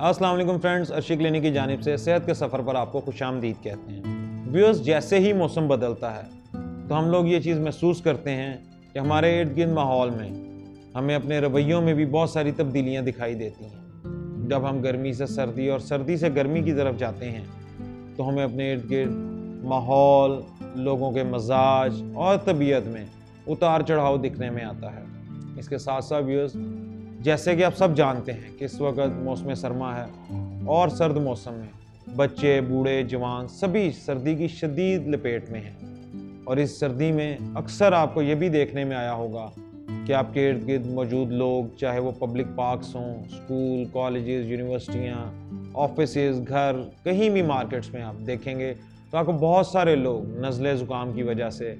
अस्सलाम वालेकुम friends, Arshi clinic की जानिब से सेहत के सफ़र पर आपको खुशामदीद कहते हैं। व्यूअर्स, जैसे ही मौसम बदलता है तो हम लोग ये चीज़ महसूस करते हैं कि हमारे इर्द गिर्द माहौल में हमें अपने रवैयों में भी बहुत सारी तब्दीलियाँ दिखाई देती हैं। जब हम गर्मी से सर्दी और सर्दी से गर्मी की तरफ जाते हैं तो हमें अपने इर्द गिर्द माहौल, लोगों के मजाज और तबीयत में उतार चढ़ाव दिखने में आता है। इसके साथ साथ व्यूअर्स, जैसे कि आप सब जानते हैं कि इस वक्त मौसम सरमा है और सर्द मौसम में बच्चे, बूढ़े, जवान सभी सर्दी की शदीद लपेट में हैं। और इस सर्दी में अक्सर आपको ये भी देखने में आया होगा कि आपके इर्द गिर्द मौजूद लोग, चाहे वो पब्लिक पार्क्स हों, स्कूल, कॉलेजेस, यूनिवर्सिटियाँ, ऑफिसेज, घर, कहीं भी मार्केट्स में आप देखेंगे तो आपको बहुत सारे लोग नज़ले ज़ुकाम की वजह से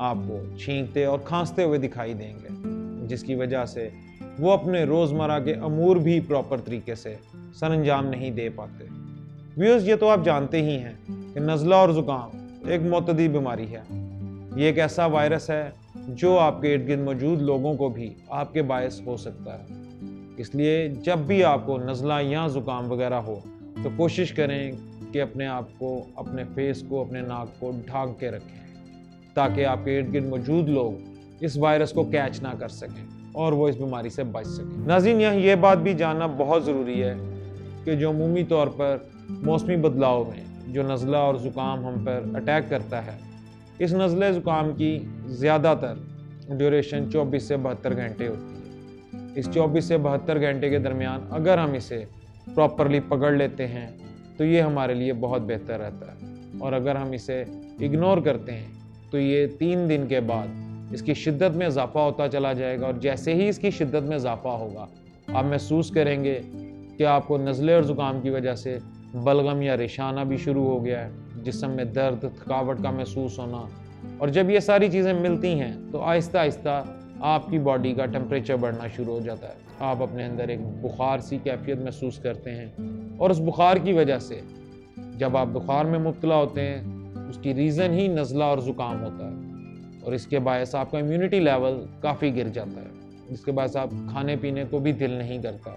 आपको छींकते और खांसते हुए दिखाई देंगे, जिसकी वजह से वो अपने रोज़मर्रा के अमूर भी प्रॉपर तरीके से सरअंजाम नहीं दे पाते। व्यूअर्स, ये तो आप जानते ही हैं कि नज़ला और ज़ुकाम एक मुतदी बीमारी है। ये एक ऐसा वायरस है जो आपके इर्द गिर्द मौजूद लोगों को भी आपके बायस हो सकता है। इसलिए जब भी आपको नज़ला या ज़ुकाम वगैरह हो तो कोशिश करें कि अपने आप को, अपने फेस को, अपने नाक को ढांक के रखें ताकि आपके इर्द गिर्द मौजूद लोग इस वायरस को कैच ना कर सकें और वो इस बीमारी से बच सकें। नाज़रीन, यहाँ ये बात भी जानना बहुत ज़रूरी है कि जो अमूमी तौर पर मौसमी बदलाव में जो नज़ला और ज़ुकाम हम पर अटैक करता है, इस नज़ले ज़ुकाम की ज़्यादातर ड्यूरेशन 24 से 72 घंटे होती है। इस 24 से 72 घंटे के दरमियान अगर हम इसे प्रॉपरली पकड़ लेते हैं तो ये हमारे लिए बहुत बेहतर रहता है, और अगर हम इसे इग्नोर करते हैं तो ये 3 दिन के बाद इसकी शिद्दत में इजाफा होता चला जाएगा। और जैसे ही इसकी शिद्दत में इजाफा होगा, आप महसूस करेंगे कि आपको नज़ले और ज़ुकाम की वजह से बलगम या रेशाना भी शुरू हो गया है, जिस्म में दर्द, थकावट का महसूस होना। और जब ये सारी चीज़ें मिलती हैं तो आहिस्ता आहिस्ता आपकी बॉडी का टेम्परेचर बढ़ना शुरू हो जाता है। आप अपने अंदर एक बुखार सी कैफियत महसूस करते हैं, और उस बुखार की वजह से जब आप बुखार में मुब्तला होते हैं, उसकी रीज़न ही नज़ला और ज़ुकाम होता है, और इसके बायस आपका इम्यूनिटी लेवल काफ़ी गिर जाता है, जिसके बायस आप खाने पीने को भी दिल नहीं करता।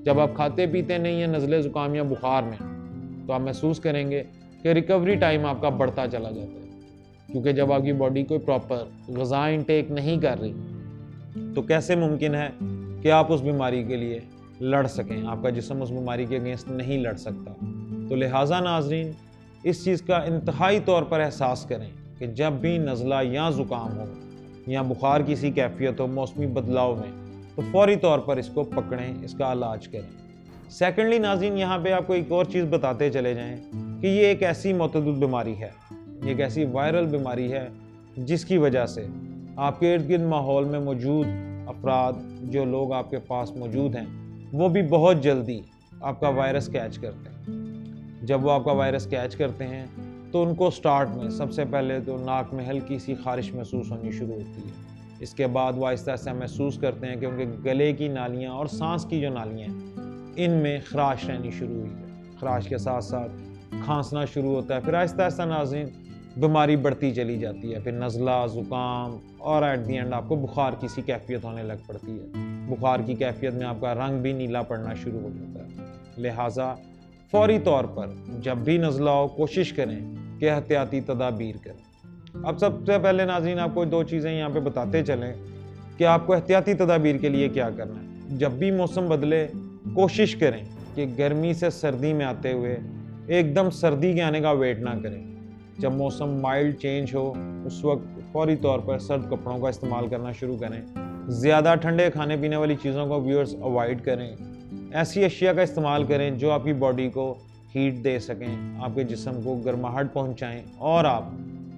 जब आप खाते पीते नहीं हैं नज़ले ज़ुकाम या बुखार में, तो आप महसूस करेंगे कि रिकवरी टाइम आपका बढ़ता चला जाता है, क्योंकि जब आपकी बॉडी कोई प्रॉपर ग़िज़ा इंटेक नहीं कर रही तो कैसे मुमकिन है कि आप उस बीमारी के लिए लड़ सकें। आपका जिस्म उस बीमारी के अगेंस्ट नहीं लड़ सकता। तो लिहाजा नाज़रीन, इस चीज़ का इंतहाई तौर पर एहसास करें कि जब भी नज़ला या ज़ुकाम हो या बुखार की सी कैफियत हो मौसमी बदलाव में, तो फौरी तौर पर इसको पकड़ें, इसका इलाज करें। सेकेंडली नाज़रीन, यहाँ पे आपको एक और चीज़ बताते चले जाएं कि ये एक ऐसी मुतअद्दिद बीमारी है, ये एक ऐसी वायरल बीमारी है जिसकी वजह से आपके इर्द गिर्द माहौल में मौजूद अफराद, जो लोग आपके पास मौजूद हैं, वो भी बहुत जल्दी आपका वायरस कैच करते हैं। जब वो आपका वायरस कैच करते हैं तो उनको स्टार्ट में सबसे पहले तो नाक में हल्की सी खारिश महसूस होनी शुरू होती है। इसके बाद वो आहिस्ता आहिस्ता महसूस करते हैं कि उनके गले की नालियाँ और सांस की जो नालियाँ हैं, इनमें खराश रहनी शुरू हुई है। खराश के साथ साथ खांसना शुरू होता है। फिर आहिस्ता आहिस्ता नाज़रीन बीमारी बढ़ती चली जाती है। फिर नज़ला, ज़ुकाम और एट दी एंड आपको बुखार की सी कैफियत होने लग पड़ती है। बुखार की कैफियत में आपका रंग भी नीला पड़ना शुरू हो जाता है। लिहाजा फौरी तौर पर जब भी नज़ला हो, कोशिश करें कि एहतियाती तदाबीर करें। अब सबसे पहले नाज़रीन आपको 2 चीज़ें यहाँ पे बताते चलें कि आपको एहतियाती तदाबीर के लिए क्या करना है। जब भी मौसम बदले, कोशिश करें कि गर्मी से सर्दी में आते हुए एकदम सर्दी के आने का वेट ना करें। जब मौसम माइल्ड चेंज हो, उस वक्त फौरी तौर पर सर्द कपड़ों का इस्तेमाल करना शुरू करें। ज़्यादा ठंडे खाने पीने वाली चीज़ों को व्यूअर्स अवॉइड करें। ऐसी अशिया का इस्तेमाल करें जो आपकी बॉडी को हीट दे सकें, आपके जिस्म को गर्माहट पहुंचाएं, और आप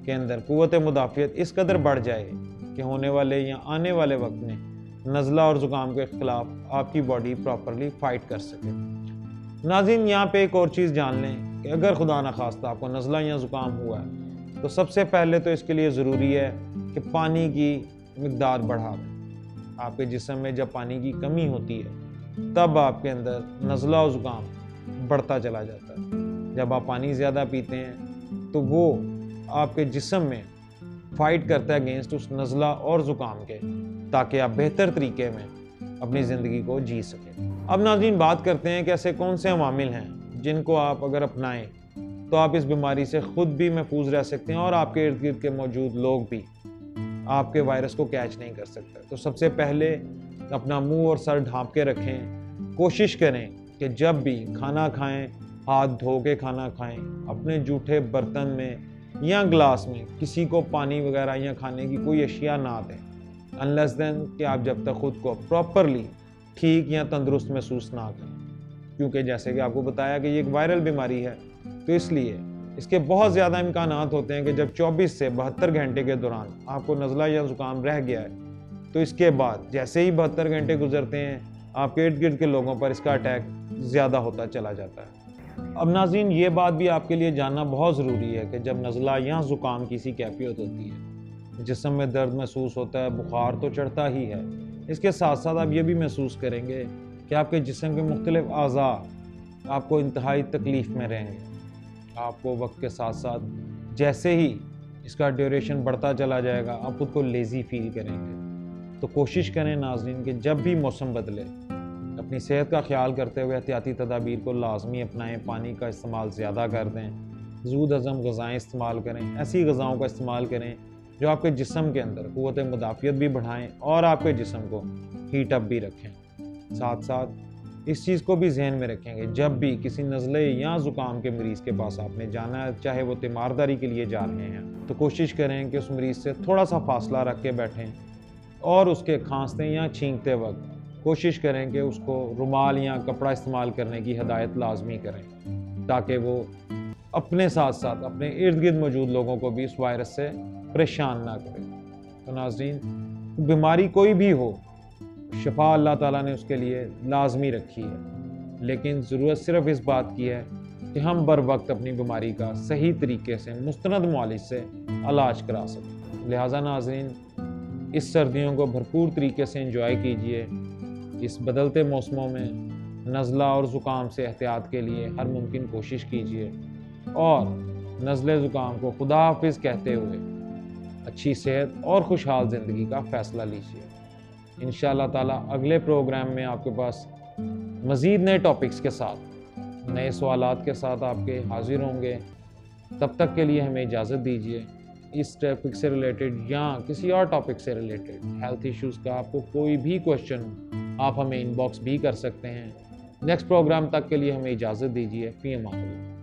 के अंदर क़ुव्वत मुदाफ़ियत इस कदर बढ़ जाए कि होने वाले या आने वाले वक्त में नज़ला और ज़ुकाम के ख़िलाफ़ आपकी बॉडी प्रॉपरली फ़ाइट कर सके। नाज़रीन, यहाँ पे एक और चीज़ जान लें कि अगर खुदा न खास्ता आपको नज़ला या ज़ुकाम हुआ है तो सबसे पहले तो इसके लिए ज़रूरी है कि पानी की मिक़दार बढ़ा दें। आपके जिस्म में जब पानी की कमी होती है तब आपके अंदर नज़ला और ज़ुकाम बढ़ता चला जाता है। जब आप पानी ज़्यादा पीते हैं तो वो आपके जिस्म में फ़ाइट करता है अगेंस्ट उस नज़ला और ज़ुकाम के, ताकि आप बेहतर तरीके में अपनी ज़िंदगी को जी सकें। اب ناظرین بات کرتے ہیں کہ ایسے کون سے عوامل ہیں جن کو آپ اگر اپنائیں تو آپ اس بیماری سے خود بھی محفوظ رہ سکتے ہیں اور آپ کے ارد گرد کے موجود لوگ بھی آپ کے وائرس کو کیچ نہیں کر سکتے۔ تو سب سے پہلے اپنا منہ اور سر ڈھانپ کے رکھیں۔ کوشش کریں کہ جب بھی کھانا کھائیں ہاتھ دھو کے کھانا کھائیں، اپنے جھوٹے برتن میں یا گلاس میں کسی کو پانی وغیرہ یا کھانے کی کوئی اشیاء نہ دیں unless then کہ آپ جب تک خود کو پراپرلی ٹھیک یا تندرست محسوس نہ کریں، کیونکہ جیسے کہ آپ کو بتایا کہ یہ ایک وائرل بیماری ہے، تو اس لیے اس کے بہت زیادہ امکانات ہوتے ہیں کہ جب 24 سے 72 گھنٹے کے دوران آپ کو نزلہ یا زکام رہ گیا ہے تو اس کے بعد جیسے ہی 72 گھنٹے گزرتے ہیں آپ کے ارد گرد کے لوگوں پر اس کا اٹیک زیادہ ہوتا چلا جاتا ہے۔ اب ناظرین یہ بات بھی آپ کے لیے جاننا بہت ضروری ہے کہ جب نزلہ یا زکام کی سی کیفیت ہوتی ہے، جسم میں درد محسوس ہوتا ہے، بخار تو چڑھتا ہی ہے، اس کے ساتھ ساتھ آپ یہ بھی محسوس کریں گے کہ آپ کے جسم کے مختلف اعضاء آپ کو انتہائی تکلیف میں رہیں گے۔ آپ کو وقت کے ساتھ ساتھ جیسے ہی اس کا ڈیوریشن بڑھتا چلا جائے گا آپ خود کو لیزی فیل کریں گے۔ تو کوشش کریں ناظرین کہ جب بھی موسم بدلے اپنی صحت کا خیال کرتے ہوئے احتیاطی تدابیر کو لازمی اپنائیں، پانی کا استعمال زیادہ کر دیں، زود ہضم غذائیں استعمال کریں، ایسی غذاؤں کا استعمال کریں جو آپ کے جسم کے اندر قوت مدافعت بھی بڑھائیں اور آپ کے جسم کو ہیٹ اپ بھی رکھیں۔ ساتھ ساتھ اس چیز کو بھی ذہن میں رکھیں گے جب بھی کسی نزلے یا زکام کے مریض کے پاس آپ نے جانا ہے، چاہے وہ تیمارداری کے لیے جا رہے ہیں، تو کوشش کریں کہ اس مریض سے تھوڑا سا فاصلہ رکھ کے بیٹھیں اور اس کے کھانستے یا چھینکتے وقت کوشش کریں کہ اس کو رومال یا کپڑا استعمال کرنے کی ہدایت لازمی کریں تاکہ وہ اپنے ساتھ ساتھ اپنے ارد گرد موجود لوگوں کو بھی اس وائرس سے پریشان نہ کریں۔ تو ناظرین بیماری کوئی بھی ہو، شفا اللہ تعالیٰ نے اس کے لیے لازمی رکھی ہے، لیکن ضرورت صرف اس بات کی ہے کہ ہم بر وقت اپنی بیماری کا صحیح طریقے سے مستند معالج سے علاج کرا سکیں۔ لہٰذا ناظرین اس سردیوں کو بھرپور طریقے سے انجوائے کیجئے۔ اس بدلتے موسموں میں نزلہ اور زکام سے احتیاط کے لیے ہر ممکن کوشش کیجئے اور نزلے زکام کو خدا حافظ کہتے ہوئے اچھی صحت اور خوشحال زندگی کا فیصلہ لیجئے۔ انشاءاللہ تعالیٰ اگلے پروگرام میں آپ کے پاس مزید نئے ٹاپکس کے ساتھ، نئے سوالات کے ساتھ آپ کے حاضر ہوں گے۔ تب تک کے لیے ہمیں اجازت دیجیے۔ اس ٹاپک سے ریلیٹڈ یا کسی اور ٹاپک سے ریلیٹڈ ہیلتھ ایشوز کا آپ کو کوئی بھی کوشچن آپ ہمیں ان باکس بھی کر سکتے ہیں۔ نیکسٹ پروگرام تک کے لیے ہمیں اجازت دیجیے۔ فی امان اللہ۔